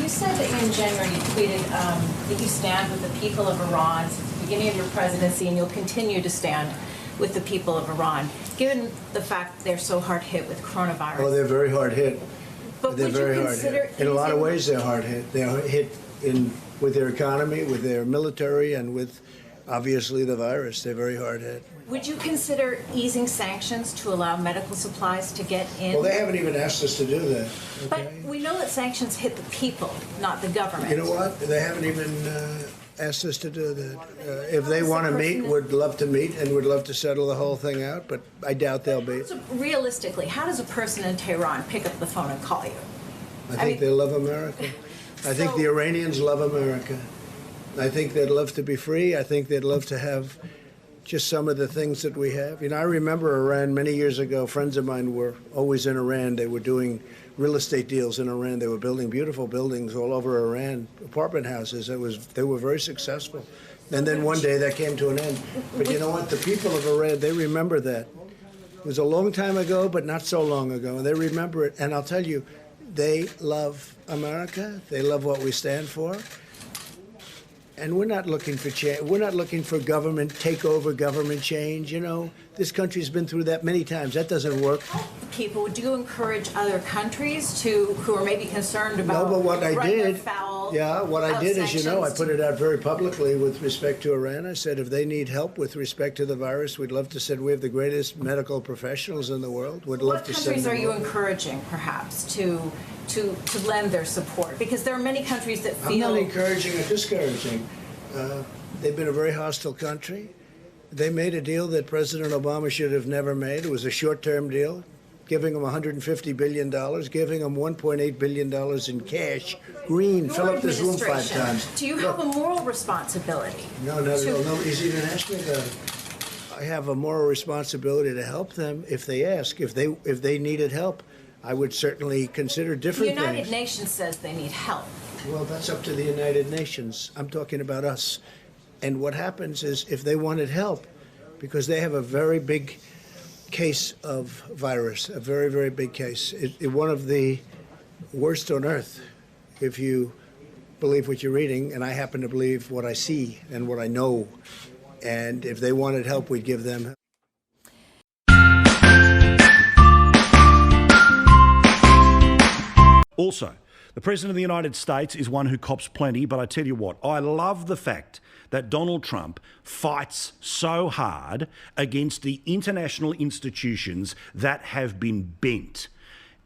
You said that in January you tweeted that you stand with the people of Iran since the beginning of your presidency, and you'll continue to stand with the people of Iran, given the fact they're so hard hit with coronavirus. Oh, they're very hard hit. But they're would very you hard consider hit. In a lot of ways, they're hard hit. They're hit with their economy, with their military, and with, obviously, the virus. They're very hard hit. Would you consider easing sanctions to allow medical supplies to get in? Well, they haven't even asked us to do that. Okay? But we know that sanctions hit the people, not the government. You know what? They haven't even asked us to do that. If they want to meet, would love to meet and would love to settle the whole thing out, but I doubt they'll be. So realistically, how does a person in Tehran pick up the phone and call you? I think they love America. I think the Iranians love America. I think they'd love to be free. I think they'd love to have just some of the things that we have. You know, I remember Iran many years ago. Friends of mine were always in Iran. They were doing real estate deals in Iran. They were building beautiful buildings all over Iran, apartment houses. They were very successful. And then one day that came to an end. But you know what? The people of Iran, they remember that. It was a long time ago, but not so long ago. They remember it. And I'll tell you, they love America. They love what we stand for. And we're not looking for change. We're not looking for government takeover, government change. You know, this country's been through that many times. That doesn't work. People, would you encourage other countries who are maybe concerned about? No, but what I did, what I did is, you know, I put it out very publicly with respect to Iran. I said if they need help with respect to the virus, we'd love to send. We have the greatest medical professionals in the world. We'd love to send. What countries are you encouraging, perhaps, to lend their support? Because there are many countries that feel. I'm not encouraging or discouraging. They've been a very hostile country. They made a deal that President Obama should have never made. It was a short-term deal, giving them $150 billion, giving them $1.8 billion in cash. Green, fill up this room 5 times. Do you have a moral responsibility? No, nobody's even asked me about it. I have a moral responsibility to help them if they ask. If they needed help, I would certainly consider different things. The United Nations says they need help. Well, that's up to the United Nations. I'm talking about us. And what happens is if they wanted help, because they have a very big case of virus, a very, very big case, one of the worst on earth, if you believe what you're reading, and I happen to believe what I see and what I know. And if they wanted help, we'd give them help. Also, the President of the United States is one who cops plenty, but I tell you what, I love the fact that Donald Trump fights so hard against the international institutions that have been bent,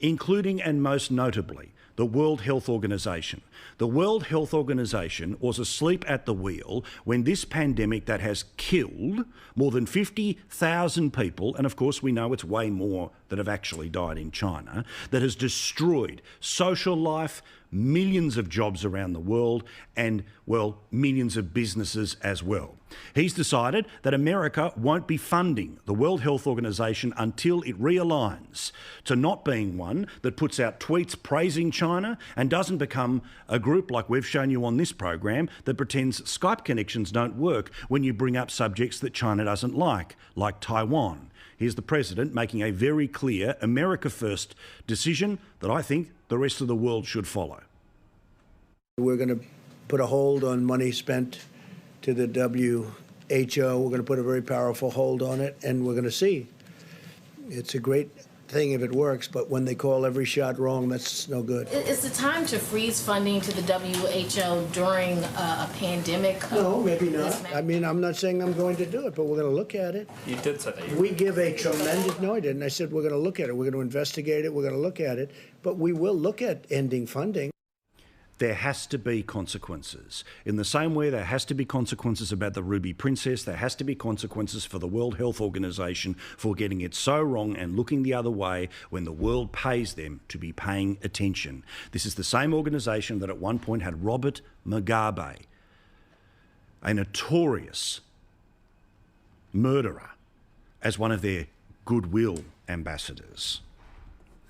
including and most notably the World Health Organization. The World Health Organization was asleep at the wheel when this pandemic that has killed more than 50,000 people, and of course we know it's way more that have actually died in China, that has destroyed social life, millions of jobs around the world, and, well, millions of businesses as well. He's decided that America won't be funding the World Health Organization until it realigns to not being one that puts out tweets praising China and doesn't become a group like we've shown you on this program that pretends Skype connections don't work when you bring up subjects that China doesn't like Taiwan. Here's the President making a very clear America First decision that I think the rest of the world should follow. We're going to put a hold on money spent to the WHO. We're going to put a very powerful hold on it, and we're going to see. It's a great thing if it works, but when they call every shot wrong, that's no good. Is the time to freeze funding to the WHO during a pandemic? No, maybe not. I mean, I'm not saying I'm going to do it, but we're going to look at it. You did say that. We give a tremendous, no, I didn't. I said we're going to look at it. We're going to investigate it. We're going to look at it. But we will look at ending funding. There has to be consequences. In the same way there has to be consequences about the Ruby Princess, there has to be consequences for the World Health Organization for getting it so wrong and looking the other way when the world pays them to be paying attention. This is the same organisation that at one point had Robert Mugabe, a notorious murderer, as one of their goodwill ambassadors.